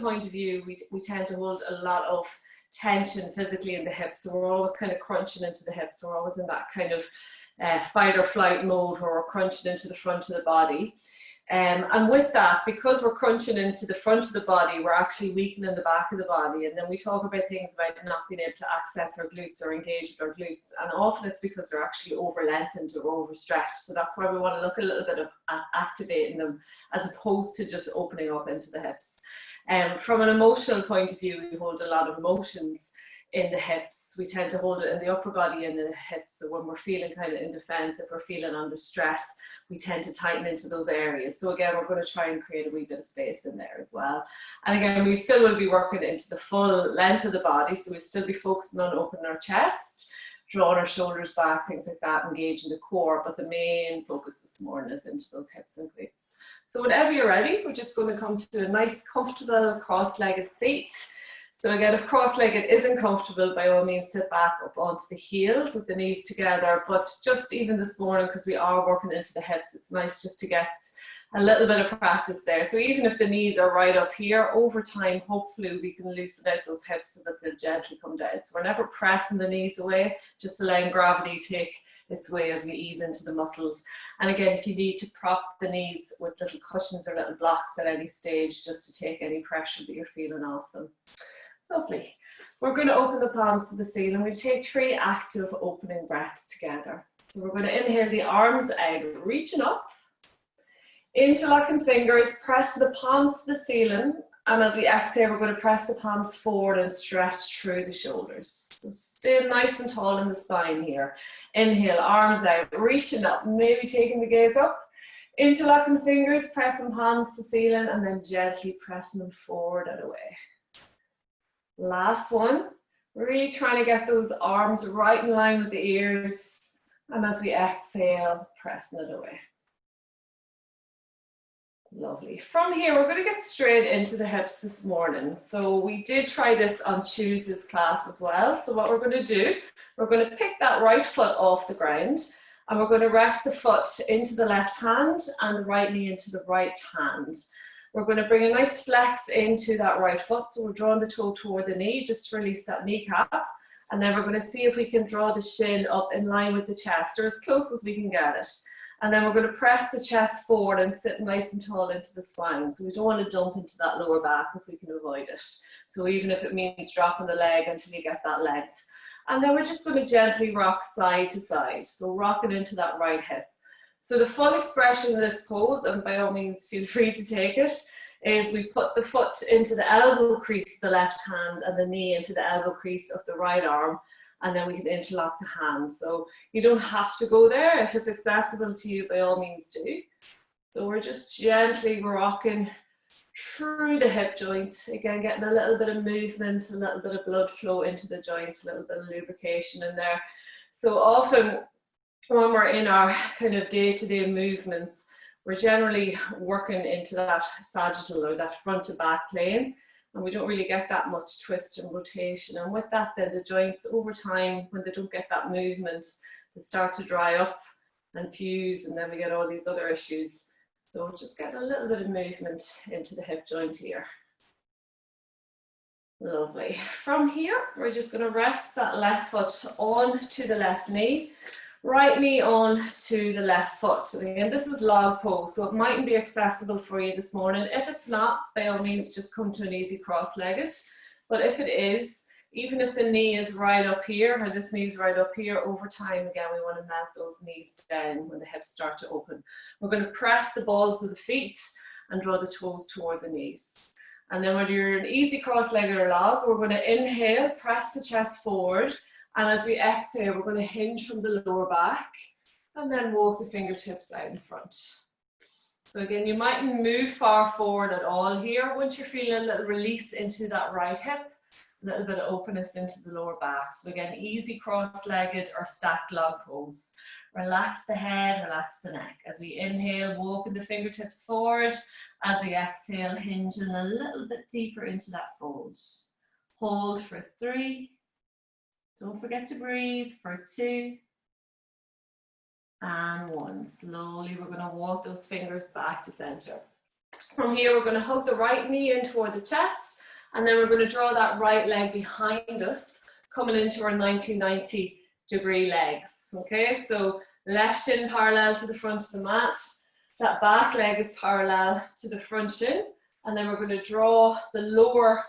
point of view, we tend to hold a lot of tension physically in the hips. So we're always kind of crunching into the hips. We're always in that kind of fight or flight mode where we're crunching into the front of the body. And with that, because we're crunching into the front of the body, we're actually weakening the back of the body. And then we talk about things about not being able to access our glutes or engage with our glutes. And often it's because they're actually over lengthened or overstretched. So that's why we want to look a little bit at activating them as opposed to just opening up into the hips. From an emotional point of view, we hold a lot of emotions in the hips. We tend to hold it in the upper body and the hips. So when we're feeling kind of in defense, if we're feeling under stress, we tend to tighten into those areas. So again, we're going to try and create a wee bit of space in there as well. And again, we still will be working into the full length of the body. So we'll still be focusing on opening our chest, drawing our shoulders back, things like that, engaging the core. But the main focus this morning is into those hips and glutes. So whenever you're ready, we're just going to come to a nice, comfortable, cross-legged seat. So again, if cross-legged isn't comfortable, by all means sit back up onto the heels with the knees together. But just even this morning, because we are working into the hips, it's nice just to get a little bit of practice there. So even if the knees are right up here, over time, hopefully we can loosen out those hips so that they'll gently come down. So we're never pressing the knees away, just allowing gravity to take its way as we ease into the muscles. And again, if you need to prop the knees with little cushions or little blocks at any stage, just to take any pressure that you're feeling off them. Lovely. We're going to open the palms to the ceiling. We'll take 3 active opening breaths together. So we're going to inhale the arms out, reaching up. Interlocking fingers, press the palms to the ceiling. And as we exhale, we're going to press the palms forward and stretch through the shoulders. So stay nice and tall in the spine here. Inhale, arms out, reaching up, maybe taking the gaze up. Interlocking fingers, pressing palms to ceiling, and then gently pressing them forward and away. Last one, really trying to get those arms right in line with the ears. And as we exhale, pressing it away. Lovely. From here, we're going to get straight into the hips this morning. So we did try this on Tuesday's class as well. So what we're going to do, we're going to pick that right foot off the ground. And we're going to rest the foot into the left hand and the right knee into the right hand. We're going to bring a nice flex into that right foot. So we're drawing the toe toward the knee, just to release that kneecap. And then we're going to see if we can draw the shin up in line with the chest, or as close as we can get it. And then we're going to press the chest forward and sit nice and tall into the spine. So we don't want to jump into that lower back if we can avoid it. So even if it means dropping the leg until you get that length. And then we're just going to gently rock side to side. So rocking into that right hip. So the full expression of this pose, and by all means feel free to take it, is we put the foot into the elbow crease of the left hand and the knee into the elbow crease of the right arm, and then we can interlock the hands. So you don't have to go there. If it's accessible to you, by all means do. So we're just gently rocking through the hip joint. Again, getting a little bit of movement, a little bit of blood flow into the joint, a little bit of lubrication in there. So often, when we're in our kind of day-to-day movements, we're generally working into that sagittal or that front to back plane, and we don't really get that much twist and rotation. And with that, then the joints over time, when they don't get that movement, they start to dry up and fuse, and then we get all these other issues. So just get a little bit of movement into the hip joint here. Lovely. From here, we're just going to rest that left foot onto the left knee. Right knee on to the left foot. So again, this is log pose, so it mightn't be accessible for you this morning. If it's not, by all means, just come to an easy cross-legged. But if it is, even if the knee is right up here, or this knee is right up here, over time, again, we want to melt those knees down when the hips start to open. We're going to press the balls of the feet and draw the toes toward the knees. And then when you're an easy cross-legged or log, we're going to inhale, press the chest forward. And as we exhale, we're going to hinge from the lower back and then walk the fingertips out in front. So again, you mightn't move far forward at all here. Once you're feeling a little release into that right hip, a little bit of openness into the lower back. So again, easy cross-legged or stacked log pose. Relax the head, relax the neck. As we inhale, walking the fingertips forward. As we exhale, hinging a little bit deeper into that fold. Hold for 3. Don't forget to breathe for 2 and 1. Slowly, we're going to walk those fingers back to center. From here, we're going to hug the right knee in toward the chest, and then we're going to draw that right leg behind us, coming into our 90-degree legs. Okay, so left shin parallel to the front of the mat. That back leg is parallel to the front shin, and then we're going to draw the lower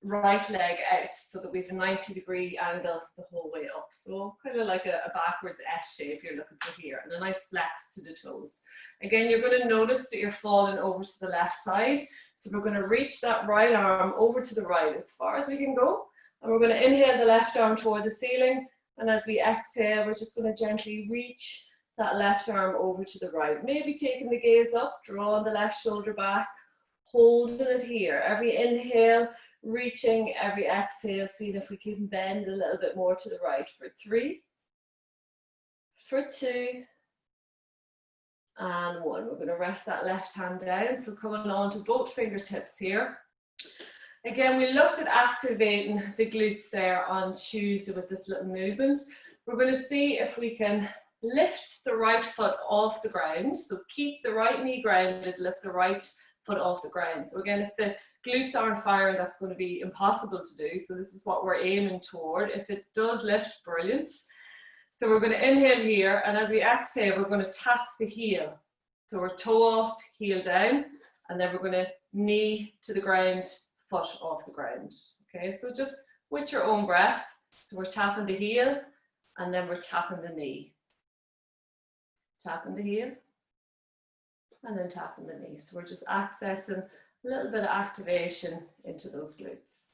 right leg out so that we have a 90-degree angle the whole way up. So kind of like a backwards S shape you're looking for here, and a nice flex to the toes. Again, you're going to notice that you're falling over to the left side. So we're going to reach that right arm over to the right as far as we can go. And we're going to inhale the left arm toward the ceiling. And as we exhale, we're just going to gently reach that left arm over to the right. Maybe taking the gaze up, drawing the left shoulder back, holding it here. Every inhale, reaching, every exhale, seeing if we can bend a little bit more to the right for 3, for 2, and 1. We're going to rest that left hand down. So coming on to both fingertips here. Again, we looked at activating the glutes there on Tuesday with this little movement. We're going to see if we can lift the right foot off the ground. So keep the right knee grounded, lift the right foot off the ground. So again, if the glutes aren't firing, that's going to be impossible to do. So this is what we're aiming toward. If it does lift, brilliant. So we're going to inhale here, and as we exhale, we're going to tap the heel. So we're toe off, heel down, and then we're going to knee to the ground, foot off the ground. Okay, so just with your own breath. So we're tapping the heel, and then we're tapping the knee. Tapping the heel, and then tapping the knee. So we're just accessing a little bit of activation into those glutes.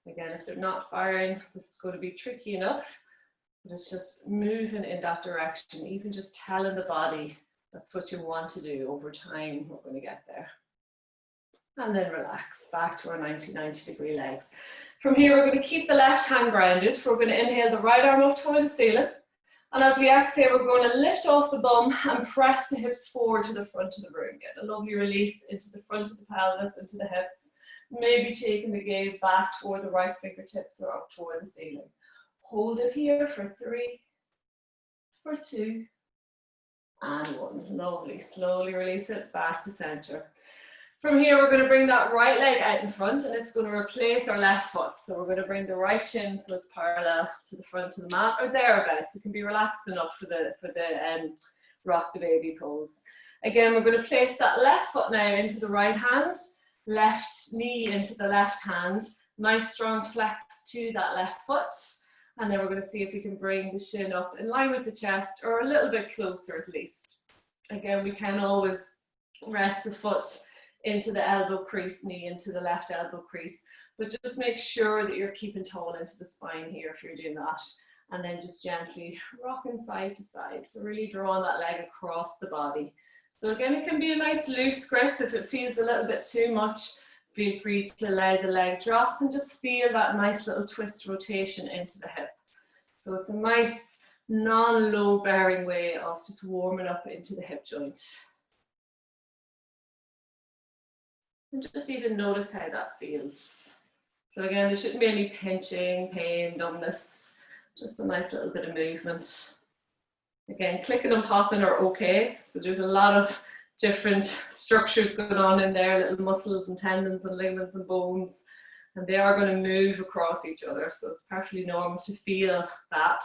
Again, if they're not firing, this is going to be tricky enough, but it's just moving in that direction, even just telling the body that's what you want to do. Over time, we're going to get there. And then relax, back to our 90-degree legs. From here, we're going to keep the left hand grounded. We're going to inhale the right arm up toward the ceiling. And as we exhale, we're going to lift off the bum and press the hips forward to the front of the room. Get a lovely release into the front of the pelvis, into the hips. Maybe taking the gaze back toward the right fingertips or up toward the ceiling. Hold it here for 3, for 2, and 1. Lovely. Slowly release it back to center. From here, we're going to bring that right leg out in front, and it's going to replace our left foot. So we're going to bring the right shin so it's parallel to the front of the mat, or thereabouts. It can be relaxed enough for the rock the baby pose. Again, we're going to place that left foot now into the right hand, left knee into the left hand. Nice strong flex to that left foot. And then we're going to see if we can bring the shin up in line with the chest, or a little bit closer at least. Again, we can always rest the foot into the elbow crease, knee into the left elbow crease, but just make sure that you're keeping tall into the spine here if you're doing that, and then just gently rocking side to side. So really drawing that leg across the body. So again, it can be a nice loose grip. If it feels a little bit too much, feel free to allow the leg drop and just feel that nice little twist rotation into the hip. So it's a nice non-load bearing way of just warming up into the hip joint. And just even notice how that feels. So again, there shouldn't be any pinching, pain, numbness, just a nice little bit of movement. Again, clicking and popping are okay. So there's a lot of different structures going on in there, little muscles and tendons and ligaments and bones, and they are going to move across each other. So it's perfectly normal to feel that,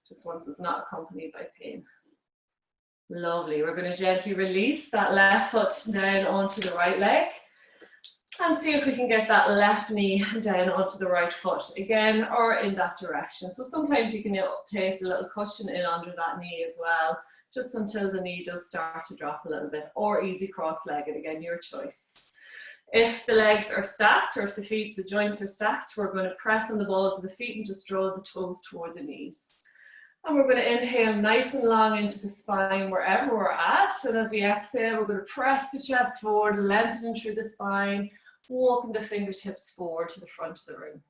just once it's not accompanied by pain. Lovely. We're going to gently release that left foot down onto the right leg. And see if we can get that left knee down onto the right foot again, or in that direction. So sometimes you can place a little cushion in under that knee as well, just until the knee does start to drop a little bit, or easy cross-legged, again, your choice. If the legs are stacked, or if the joints are stacked, we're going to press on the balls of the feet and just draw the toes toward the knees. And we're going to inhale nice and long into the spine wherever we're at. And as we exhale, we're going to press the chest forward, lengthening through the spine, walking the fingertips forward to the front of the room.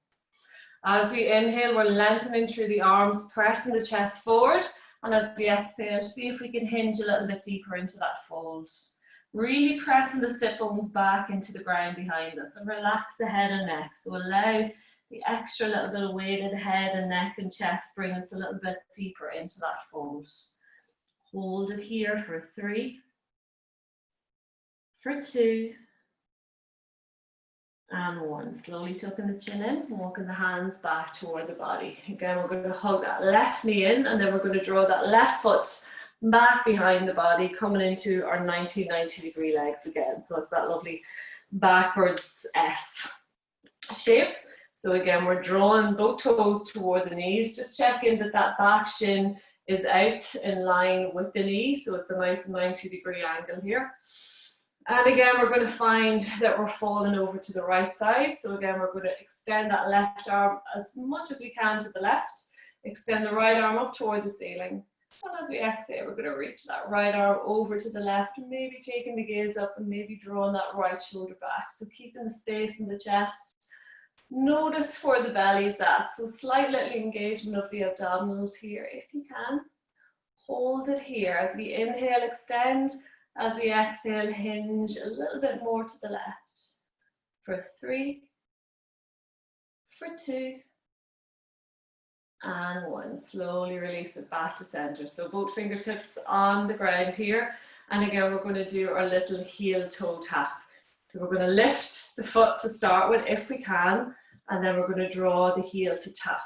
As we inhale, we're lengthening through the arms, pressing the chest forward. And as we exhale, see if we can hinge a little bit deeper into that fold. Really pressing the sit bones back into the ground behind us, and relax the head and neck. So allow the extra little bit of weight in the head and neck and chest, bring us a little bit deeper into that fold. Hold it here for 3, for 2, and 1. Slowly tucking the chin in, walking the hands back toward the body. Again, we're going to hug that left knee in, and then we're going to draw that left foot back behind the body, coming into our 90 degree legs again. So it's that lovely backwards S shape. So again, we're drawing both toes toward the knees. Just checking that that back shin is out in line with the knee. So it's a nice 90 degree angle here. And again, we're going to find that we're falling over to the right side. So again, we're going to extend that left arm as much as we can to the left. Extend the right arm up toward the ceiling. And as we exhale, we're going to reach that right arm over to the left, maybe taking the gaze up and maybe drawing that right shoulder back. So keeping the space in the chest. Notice where the belly is at. So slight little engagement of the abdominals here if you can. Hold it here. As we inhale, extend. As we exhale, hinge a little bit more to the left. For 3, for 2, and 1. Slowly release it back to center. So both fingertips on the ground here. And again, we're going to do our little heel toe tap. So we're going to lift the foot to start with if we can. And then we're going to draw the heel to tap.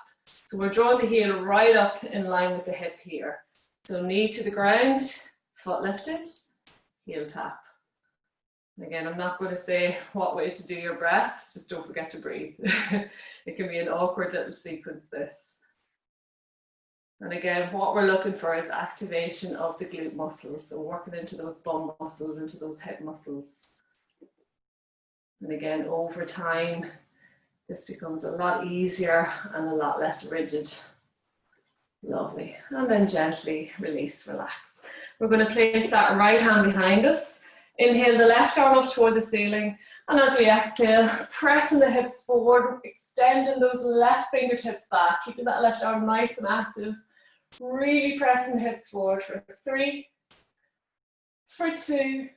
So we're drawing the heel right up in line with the hip here. So knee to the ground, foot lifted. Heel tap. And again, I'm not going to say what way to do your breath, just don't forget to breathe. It can be an awkward little sequence, this. And again, what we're looking for is activation of the glute muscles, so working into those bum muscles, into those hip muscles. And again, over time, this becomes a lot easier and a lot less rigid. Lovely. And then gently release, relax. We're going to place that right hand behind us. Inhale the left arm up toward the ceiling. And as we exhale, pressing the hips forward, extending those left fingertips back, keeping that left arm nice and active. Really pressing the hips forward for 3, for 2,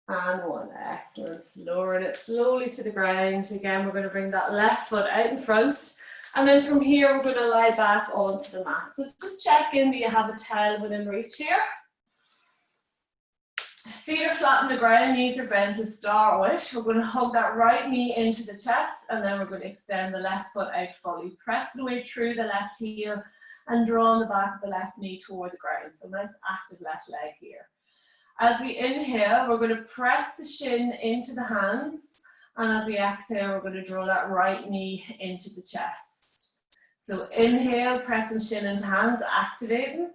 and 1. Excellent. Lowering it slowly to the ground. Again, we're going to bring that left foot out in front. And then from here, we're going to lie back onto the mat. So just check in that you have a towel within reach here. Feet are flat on the ground, knees are bent to start with. We're going to hug that right knee into the chest, and then we're going to extend the left foot out fully. Pressing away through the left heel and drawing the back of the left knee toward the ground. So nice active left leg here. As we inhale, we're going to press the shin into the hands. And as we exhale, we're going to draw that right knee into the chest. So inhale, pressing shin into hands, activating,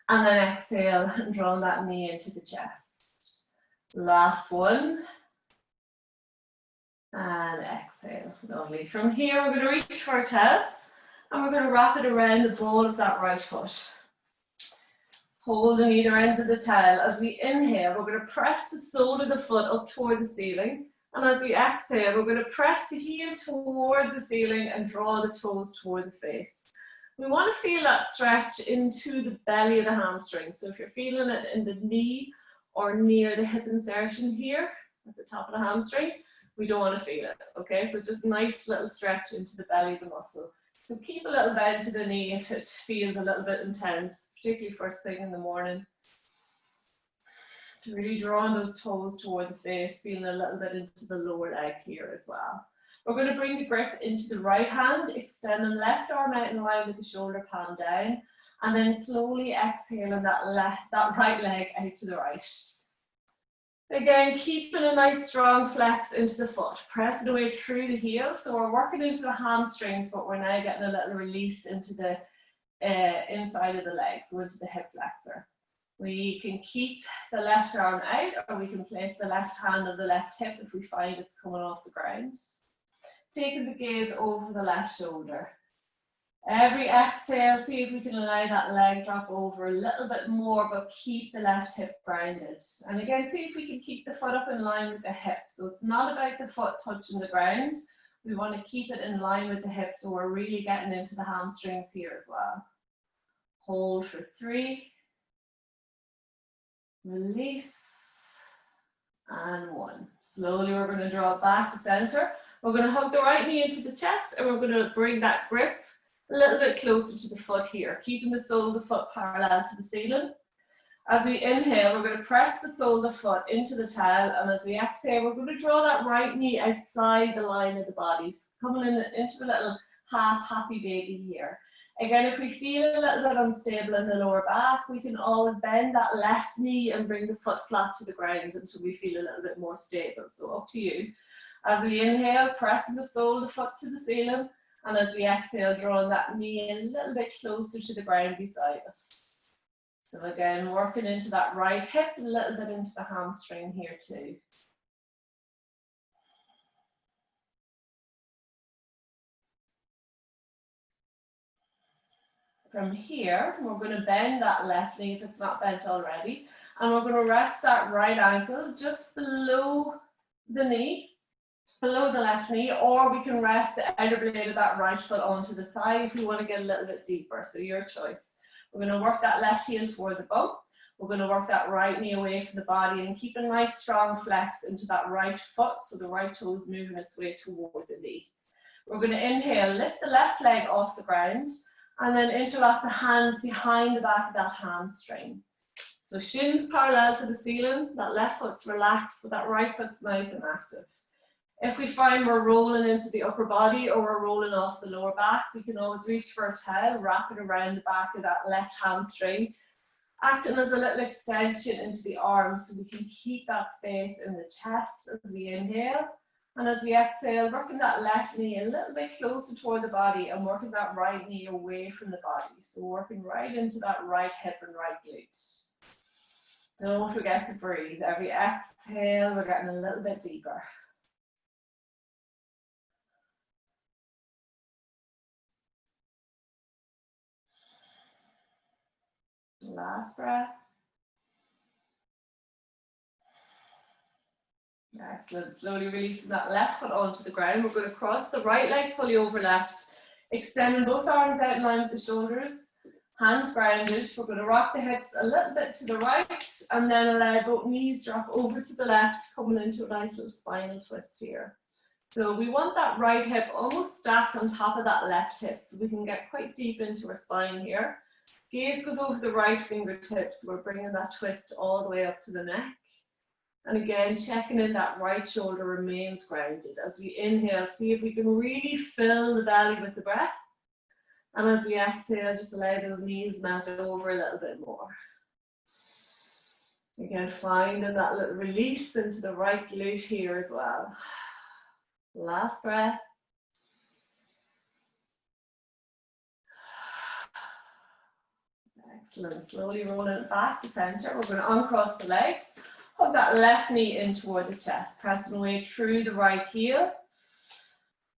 and then exhale, and drawing that knee into the chest. Last one, and exhale. Lovely. From here, we're going to reach for a towel, and we're going to wrap it around the ball of that right foot. Holding either ends of the towel. As we inhale, we're going to press the sole of the foot up toward the ceiling. And as we exhale, we're going to press the heel toward the ceiling and draw the toes toward the face. We want to feel that stretch into the belly of the hamstring. So if you're feeling it in the knee or near the hip insertion here at the top of the hamstring, we don't want to feel it. Okay, so just nice little stretch into the belly of the muscle. So keep a little bend to the knee if it feels a little bit intense, particularly first thing in the morning. So really drawing those toes toward the face, feeling a little bit into the lower leg here as well. We're going to bring the grip into the right hand, extending left arm out in line with the shoulder, palm down, and then slowly exhaling that right leg out to the right. Again, keeping a nice strong flex into the foot, pressing away through the heel. So we're working into the hamstrings, but we're now getting a little release into the inside of the leg, so into the hip flexor. We can keep the left arm out, or we can place the left hand on the left hip if we find it's coming off the ground. Taking the gaze over the left shoulder. Every exhale, see if we can allow that leg drop over a little bit more, but keep the left hip grounded. And again, see if we can keep the foot up in line with the hip. So it's not about the foot touching the ground. We want to keep it in line with the hip, so we're really getting into the hamstrings here as well. Hold for 3. Release. And 1. Slowly we're going to draw it back to center. We're going to hug the right knee into the chest, and we're going to bring that grip a little bit closer to the foot here, keeping the sole of the foot parallel to the ceiling. As we inhale, we're going to press the sole of the foot into the towel, and as we exhale, we're going to draw that right knee outside the line of the body, so coming into a little half happy baby here. Again, if we feel a little bit unstable in the lower back, we can always bend that left knee and bring the foot flat to the ground until we feel a little bit more stable. So up to you. As we inhale, pressing the sole of the foot to the ceiling, and as we exhale, drawing that knee a little bit closer to the ground beside us. So again, working into that right hip, a little bit into the hamstring here too. From here, we're going to bend that left knee if it's not bent already, and we're going to rest that right ankle just below the knee, below the left knee, or we can rest the outer blade of that right foot onto the thigh if we want to get a little bit deeper, so your choice. We're going to work that left heel toward the bump. We're going to work that right knee away from the body and keep a nice strong flex into that right foot, so the right toe is moving its way toward the knee. We're going to inhale, lift the left leg off the ground, and then interlock the hands behind the back of that hamstring. So shins parallel to the ceiling, that left foot's relaxed, but that right foot's nice and active. If we find we're rolling into the upper body or we're rolling off the lower back, we can always reach for a towel, wrap it around the back of that left hamstring, acting as a little extension into the arms so we can keep that space in the chest as we inhale. And as we exhale, working that left knee a little bit closer toward the body and working that right knee away from the body. So working right into that right hip and right glute. Don't forget to breathe. Every exhale, we're getting a little bit deeper. Last breath. Excellent. Slowly releasing that left foot onto the ground. We're going to cross the right leg fully over left, extending both arms out in line with the shoulders, hands grounded. We're going to rock the hips a little bit to the right and then allow both knees drop over to the left, coming into a nice little spinal twist here. So we want that right hip almost stacked on top of that left hip so we can get quite deep into our spine here. Gaze goes over the right fingertips. We're bringing that twist all the way up to the neck. And again, checking in that right shoulder remains grounded. As we inhale, see if we can really fill the belly with the breath. And as we exhale, just allow those knees melt over a little bit more. Again, finding that little release into the right glute here as well. Last breath. Excellent. Slowly rolling it back to center. We're going to uncross the legs. Hug that left knee in toward the chest, pressing away through the right heel.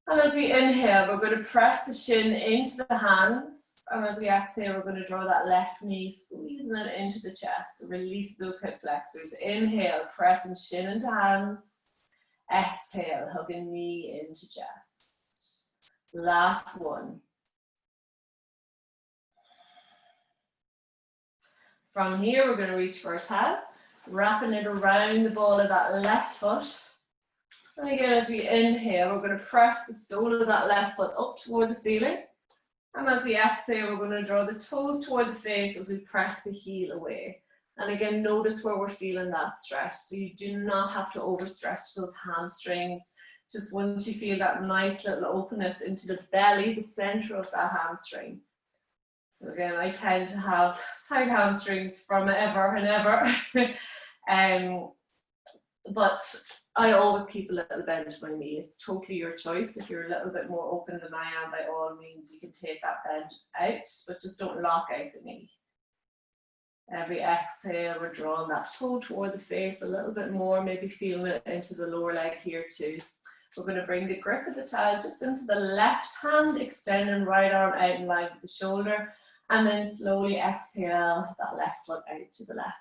And as we inhale, we're going to press the shin into the hands. And as we exhale, we're going to draw that left knee, squeezing it into the chest. So release those hip flexors. Inhale, pressing shin into hands. Exhale, hugging knee into chest. Last one. From here, we're going to reach for a towel, wrapping it around the ball of that left foot. And again, as we inhale, we're going to press the sole of that left foot up toward the ceiling. And as we exhale, we're going to draw the toes toward the face as we press the heel away. And again, notice where we're feeling that stretch. So you do not have to overstretch those hamstrings. Just once you feel that nice little openness into the belly, the center of that hamstring. So again, I tend to have tight hamstrings from ever and ever. But I always keep a little bend to my knee. It's totally your choice. If you're a little bit more open than I am, by all means, you can take that bend out, but just don't lock out the knee. Every exhale, we're drawing that toe toward the face a little bit more, maybe feeling it into the lower leg here too. We're going to bring the grip of the towel just into the left hand, extending right arm out in line with the shoulder, and then slowly exhale that left foot out to the left.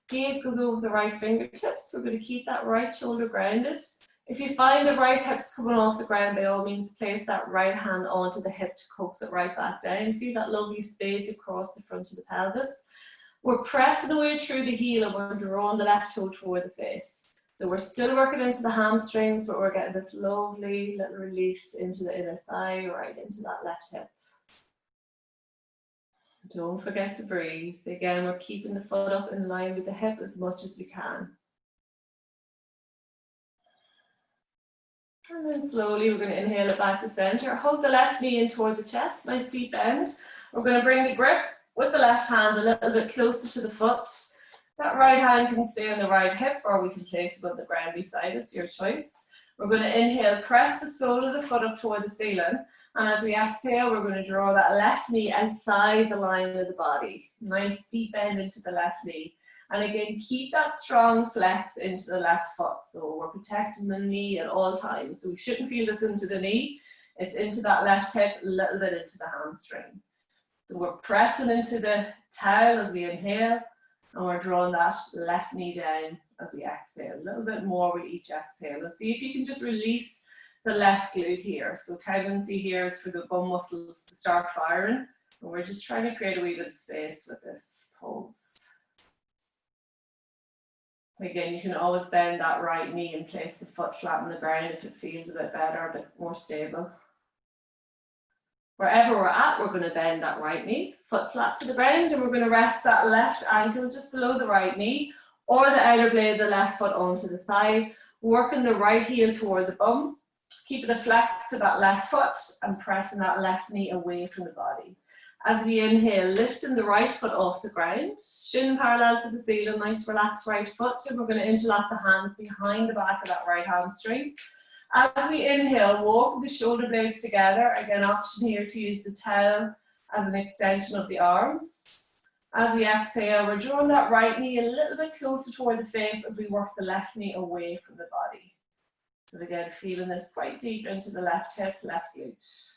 Gaze goes over the right fingertips. We're going to keep that right shoulder grounded. If you find the right hip's coming off the ground, by all means, place that right hand onto the hip to coax it right back down. Feel that lovely space across the front of the pelvis. We're pressing away through the heel and we're drawing the left toe toward the face. So we're still working into the hamstrings, but we're getting this lovely little release into the inner thigh, right into that left hip. Don't forget to breathe. Again, we're keeping the foot up in line with the hip as much as we can. And then slowly we're going to inhale it back to center. Hug the left knee in toward the chest, nice deep bend. We're going to bring the grip with the left hand a little bit closer to the foot. That right hand can stay on the right hip, or we can place it on the ground beside us, your choice. We're going to inhale, press the sole of the foot up toward the ceiling. And as we exhale, we're going to draw that left knee outside the line of the body. Nice deep bend into the left knee. And again, keep that strong flex into the left foot. So we're protecting the knee at all times. So we shouldn't feel this into the knee. It's into that left hip, a little bit into the hamstring. So we're pressing into the towel as we inhale, and we're drawing that left knee down as we exhale. A little bit more with each exhale. And see if you can just release the left glute here. So tendency here is for the bum muscles to start firing. And we're just trying to create a wee bit of space with this pose. Again, you can always bend that right knee and place the foot flat on the ground if it feels a bit better, a bit more stable. Wherever we're at, we're going to bend that right knee, foot flat to the ground, and we're going to rest that left ankle just below the right knee, or the outer blade of the left foot onto the thigh, working the right heel toward the bum, keeping the flex to that left foot and pressing that left knee away from the body. As we inhale, lifting the right foot off the ground, shin parallel to the ceiling, nice relaxed right foot, and we're going to interlock the hands behind the back of that right hamstring. As we inhale, walk the shoulder blades together. Again, option here to use the towel as an extension of the arms. As we exhale, we're drawing that right knee a little bit closer toward the face as we work the left knee away from the body. So again, feeling this quite deep into the left hip, left glute.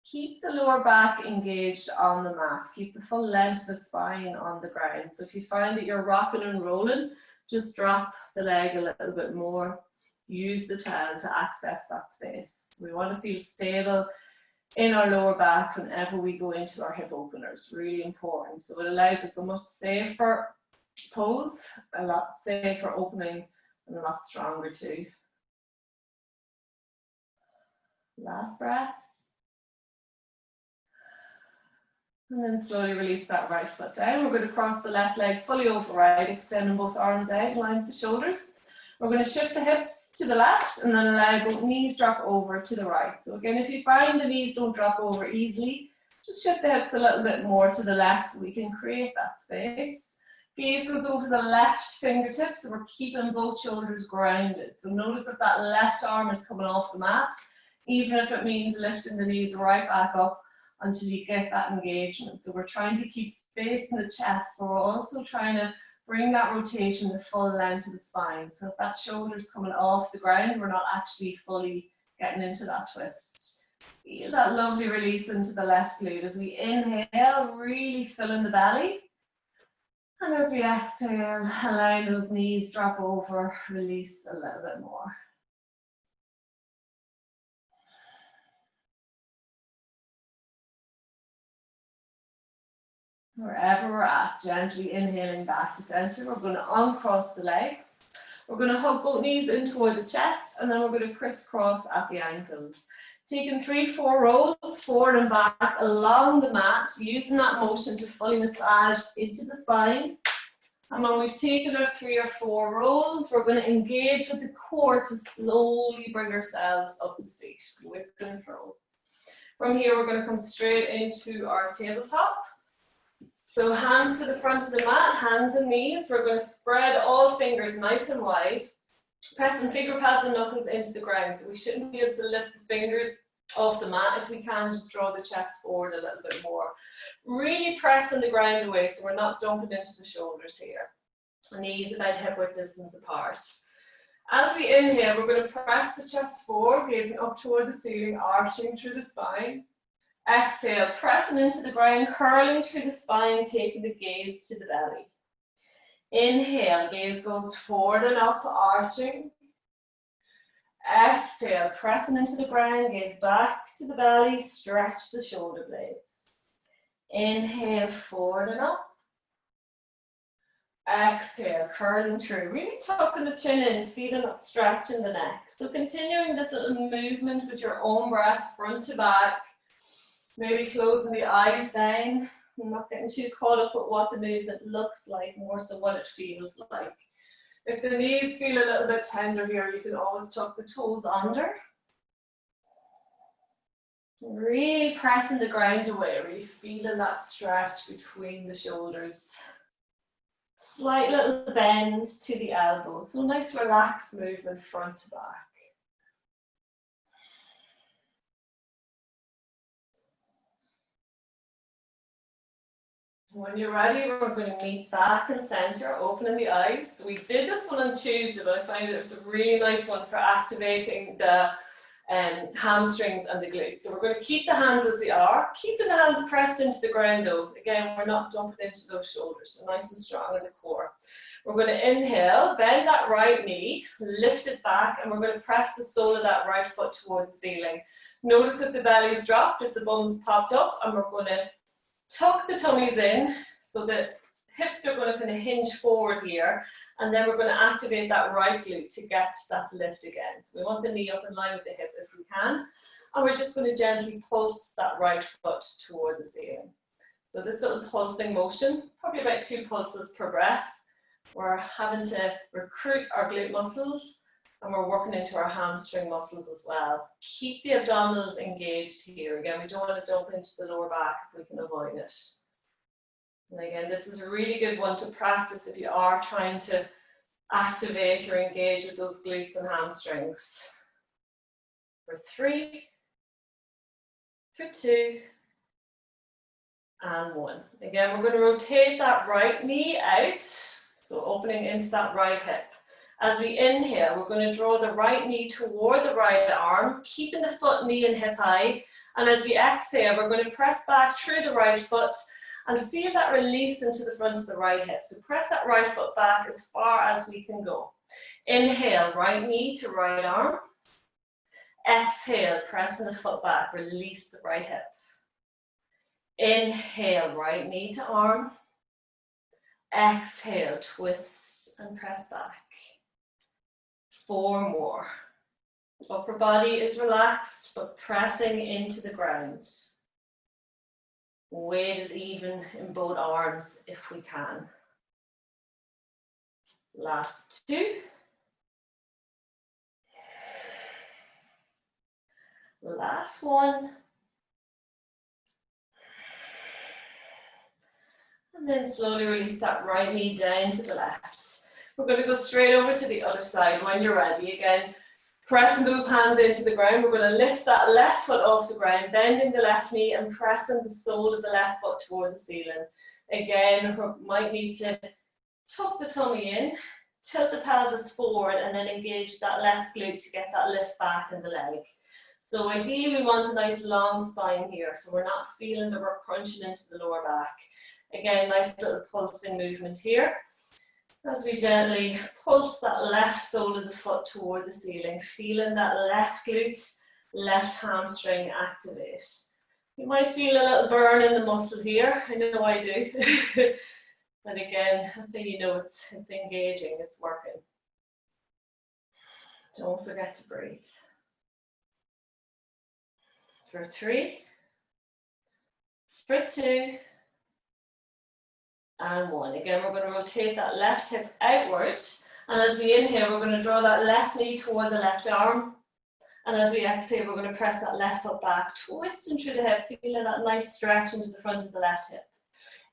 Keep the lower back engaged on the mat. Keep the full length of the spine on the ground. So if you find that you're rocking and rolling, just drop the leg a little bit more. Use the towel to access that space. We want to feel stable in our lower back whenever we go into our hip openers. Really important. So it allows us a much safer pose, a lot safer opening, and a lot stronger too. Last breath. And then slowly release that right foot down. We're going to cross the left leg fully over right, extending both arms out in line with the shoulders. We're going to shift the hips to the left and then allow both knees drop over to the right. So again, if you find the knees don't drop over easily, just shift the hips a little bit more to the left so we can create that space. Gaze goes over the left fingertips, so we're keeping both shoulders grounded. So notice if that left arm is coming off the mat, even if it means lifting the knees right back up until you get that engagement. So we're trying to keep space in the chest, but we're also trying to bring that rotation the full length of the spine. So if that shoulder's coming off the ground, we're not actually fully getting into that twist. Feel that lovely release into the left glute. As we inhale, really fill in the belly. And as we exhale, allowing those knees drop over, release a little bit more. Wherever we're at, gently inhaling back to center. We're going to uncross the legs. We're going to hug both knees in toward the chest, and then we're going to crisscross at the ankles. Taking 3-4 rolls forward and back along the mat, using that motion to fully massage into the spine. And when we've taken our 3 or 4 rolls, we're going to engage with the core to slowly bring ourselves up to seat, with control. From here, we're going to come straight into our tabletop. So hands to the front of the mat, hands and knees. We're going to spread all fingers nice and wide, pressing finger pads and knuckles into the ground. So we shouldn't be able to lift the fingers off the mat. If we can, just draw the chest forward a little bit more. Really pressing the ground away so we're not dumping into the shoulders here. Knees about hip width distance apart. As we inhale, we're going to press the chest forward, gazing up toward the ceiling, arching through the spine. Exhale, pressing into the ground, curling through the spine, taking the gaze to the belly. Inhale, gaze goes forward and up, arching. Exhale, pressing into the ground, gaze back to the belly, stretch the shoulder blades. Inhale, forward and up. Exhale, curling through, really tucking the chin in, feeling that stretch in the neck. So continuing this little movement with your own breath, front to back. Maybe closing the eyes down, I'm not getting too caught up with what the movement looks like, more so what it feels like. If the knees feel a little bit tender here, you can always tuck the toes under. Really pressing the ground away, really feeling that stretch between the shoulders. Slight little bend to the elbows, so nice relaxed movement front to back. When you're ready, we're going to meet back in center, opening the eyes. We did this one on Tuesday, but I find it was a really nice one for activating the hamstrings and the glutes. So we're going to keep the hands as they are, keeping the hands pressed into the ground though. Again, we're not dumping into those shoulders, so nice and strong in the core. We're going to inhale, bend that right knee, lift it back, and we're going to press the sole of that right foot toward the ceiling. Notice if the belly's dropped, if the bum's popped up, and we're going to tuck the tummies in so that hips are going to kind of hinge forward here, and then we're going to activate that right glute to get that lift again. So we want the knee up in line with the hip if we can, and we're just going to gently pulse that right foot toward the ceiling. So this little pulsing motion, probably about 2 pulses per breath. We're having to recruit our glute muscles, and we're working into our hamstring muscles as well. Keep the abdominals engaged here. Again, we don't want to dump into the lower back if we can avoid it. And again, this is a really good one to practice if you are trying to activate or engage with those glutes and hamstrings. For 3, for 2, and 1. Again, we're going to rotate that right knee out, so opening into that right hip. As we inhale, we're going to draw the right knee toward the right arm, keeping the foot, knee, and hip high. And as we exhale, we're going to press back through the right foot and feel that release into the front of the right hip. So press that right foot back as far as we can go. Inhale, right knee to right arm. Exhale, pressing the foot back, release the right hip. Inhale, right knee to arm. Exhale, twist and press back. 4 more. Upper body is relaxed, but pressing into the ground. Weight is even in both arms if we can. Last 2. Last 1. And then slowly release that right knee down to the left. We're going to go straight over to the other side when you're ready. Again, pressing those hands into the ground. We're going to lift that left foot off the ground, bending the left knee and pressing the sole of the left foot toward the ceiling. Again, we might need to tuck the tummy in, tilt the pelvis forward, and then engage that left glute to get that lift back in the leg. So ideally, we want a nice long spine here, so we're not feeling that we're crunching into the lower back. Again, nice little pulsing movement here. As we gently pulse that left sole of the foot toward the ceiling, feeling that left glute, left hamstring activate. You might feel a little burn in the muscle here. I know I do. But again, that's how you know it's engaging, it's working. Don't forget to breathe. For 3, for 2, and 1. Again, we're going to rotate that left hip outwards. And as we inhale, we're going to draw that left knee toward the left arm. And as we exhale, we're going to press that left foot back, twisting through the hip, feeling that nice stretch into the front of the left hip.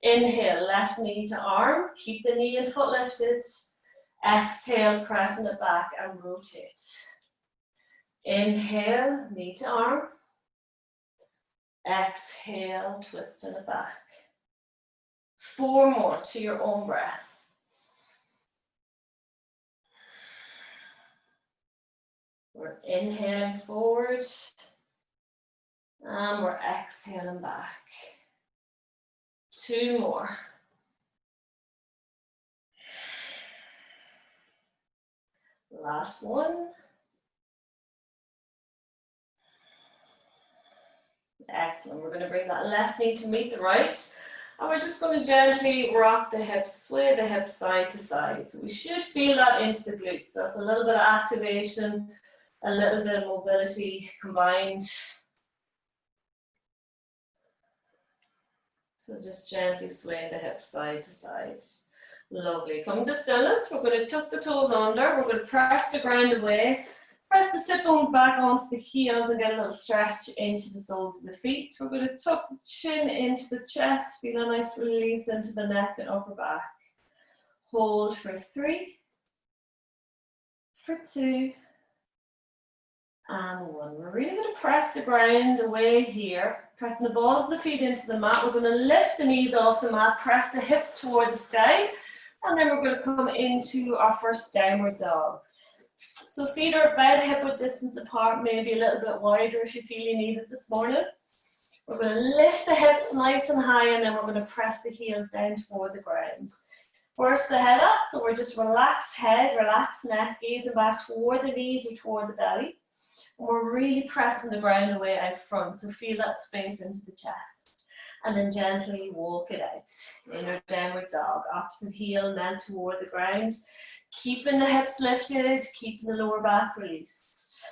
Inhale, left knee to arm. Keep the knee and foot lifted. Exhale, pressing it back and rotate. Inhale, knee to arm. Exhale, twisting it back. 4 more to your own breath. We're inhaling forward and we're exhaling back. 2 more. Last 1. Excellent. We're going to bring that left knee to meet the right. And we're just going to gently rock the hips, sway the hips side to side. So we should feel that into the glutes. That's a little bit of activation, a little bit of mobility combined. So just gently swaying the hips side to side. Lovely. Come to stillness. We're going to tuck the toes under. We're going to press the ground away. Press the sit bones back onto the heels and get a little stretch into the soles of the feet. We're going to tuck the chin into the chest. Feel a nice release into the neck and upper back. Hold for 3, for 2, and 1. We're really going to press the ground away here. Pressing the balls of the feet into the mat. We're going to lift the knees off the mat. Press the hips toward the sky. And then we're going to come into our first downward dog. So feet are about hip width distance apart, maybe a little bit wider if you feel you need it this morning. We're going to lift the hips nice and high, and then we're going to press the heels down toward the ground. Where's the head at? So we're just relaxed head, relaxed neck, gazing back toward the knees or toward the belly. And we're really pressing the ground away out front, so feel that space into the chest. And then gently walk it out. Inner downward dog, opposite heel now toward the ground. Keeping the hips lifted, keeping the lower back released.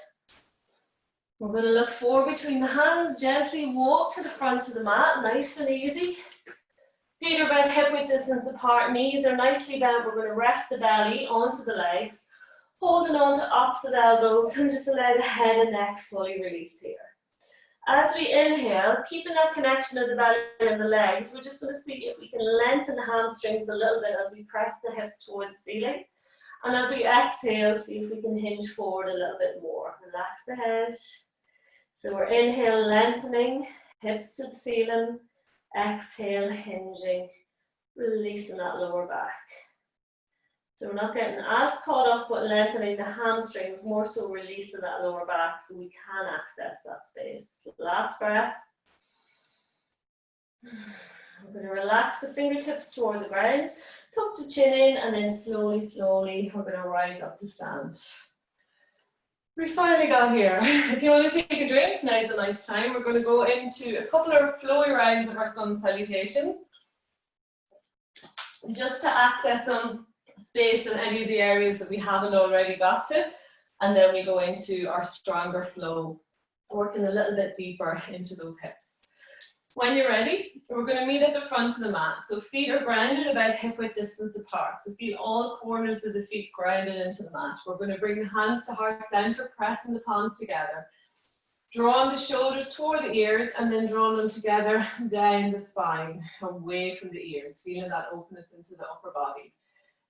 We're going to look forward between the hands, gently walk to the front of the mat, nice and easy. Feet are about hip width distance apart, knees are nicely bent. We're going to rest the belly onto the legs, holding on to opposite elbows, and just allow the head and neck fully release here. As we inhale, keeping that connection of the belly and the legs, we're just going to see if we can lengthen the hamstrings a little bit as we press the hips toward the ceiling. And as we exhale, see if we can hinge forward a little bit more. Relax the head. So we're inhale, lengthening, hips to the ceiling. Exhale, hinging, releasing that lower back. So we're not getting as caught up with lengthening the hamstrings, more so releasing that lower back so we can access that space. Last breath. We're going to relax the fingertips toward the ground, tuck the chin in, and then slowly, slowly, we're going to rise up to stand. We finally got here. If you want to take a drink, now's a nice time. We're going to go into a couple of flowy rounds of our sun salutations, just to access some space in any of the areas that we haven't already got to, and then we go into our stronger flow, working a little bit deeper into those hips. When you're ready, we're going to meet at the front of the mat. So feet are grounded about hip width distance apart. So feel all corners of the feet grounded into the mat. We're going to bring the hands to heart center, pressing the palms together. Drawing the shoulders toward the ears and then drawing them together down the spine, away from the ears, feeling that openness into the upper body.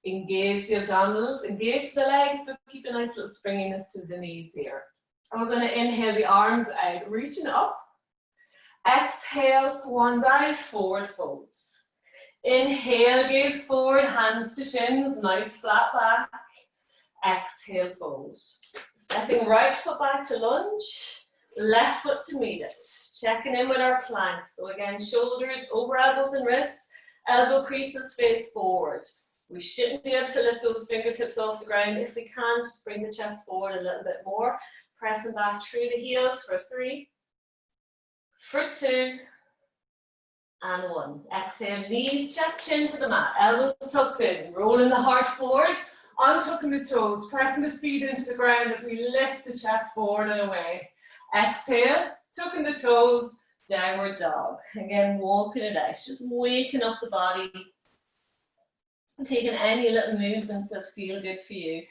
Engage the abdominals, engage the legs, but keep a nice little springiness to the knees here. And we're going to inhale the arms out, reaching up. Exhale, swan dive, forward fold. Inhale, gaze forward, hands to shins, nice flat back. Exhale, fold. Stepping right foot back to lunge, left foot to meet it. Checking in with our plank. So again, shoulders over elbows and wrists, elbow creases face forward. We shouldn't be able to lift those fingertips off the ground. If we can, just bring the chest forward a little bit more. Pressing back through the heels for 3, for 2, and 1. Exhale, knees, chest, chin to the mat. Elbows tucked in. Rolling the heart forward. Untucking the toes. Pressing the feet into the ground as we lift the chest forward and away. Exhale, tucking the toes. Downward dog. Again, walking it out. Just waking up the body. And taking any little movements that feel good for you.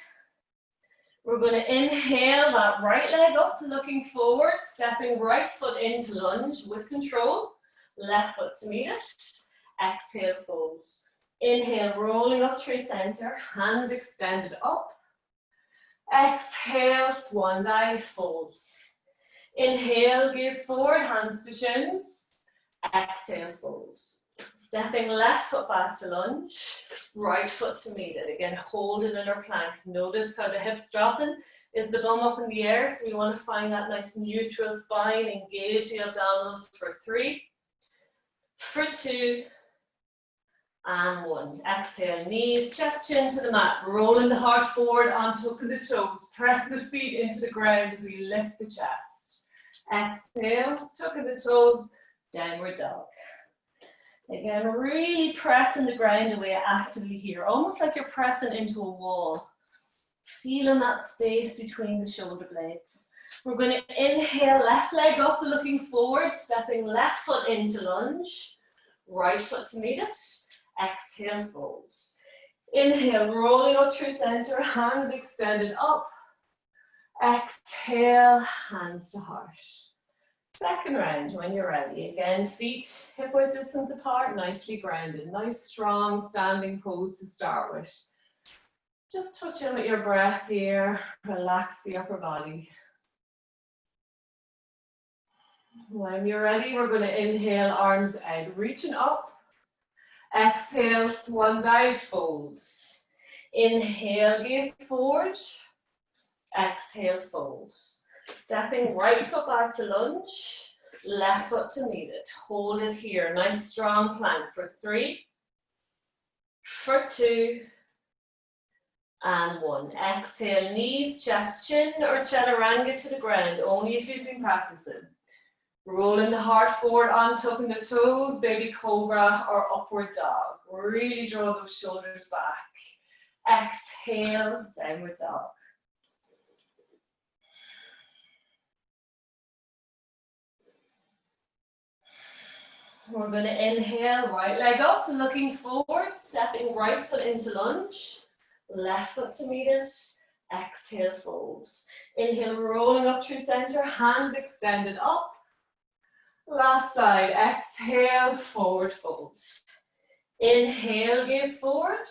We're going to inhale that right leg up, looking forward, stepping right foot into lunge with control, left foot to meet it. Exhale, fold. Inhale, rolling up through center, hands extended up. Exhale, swan dive, fold. Inhale, gaze forward, hands to shins. Exhale, fold. Stepping left foot back to lunge, right foot to meet it. Again, holding in our plank. Notice how the hips dropping. Is the bum up in the air? So we want to find that nice neutral spine. Engage the abdominals for 3, for 2, and 1. Exhale, knees, chest, chin to the mat. Rolling the heart forward, untucking the toes. Pressing the feet into the ground as we lift the chest. Exhale, tucking the toes, downward dog. Again, really pressing the ground away actively here, almost like you're pressing into a wall. Feeling that space between the shoulder blades. We're going to inhale, left leg up, looking forward, stepping left foot into lunge. Right foot to meet it. Exhale, fold. Inhale, rolling up through center, hands extended up. Exhale, hands to heart. Second round when you're ready. Again, feet hip width distance apart, nicely grounded. Nice, strong, standing pose to start with. Just touch in with your breath here. Relax the upper body. When you're ready, we're going to inhale, arms out, reaching up. Exhale, swan dive, fold. Inhale, gaze forward. Exhale, fold. Stepping right foot back to lunge, left foot to meet it. Hold it here. Nice strong plank for 3, for 2, and 1. Exhale, knees, chest, chin, or chaturanga to the ground, only if you've been practicing. Rolling the heart forward on tucking the toes, baby cobra or upward dog. Really draw those shoulders back. Exhale, downward dog. We're going to inhale, right leg up, looking forward, stepping right foot into lunge, left foot to meet it, exhale, fold. Inhale, rolling up through center, hands extended up. Last side, exhale, forward fold. Inhale, gaze forward,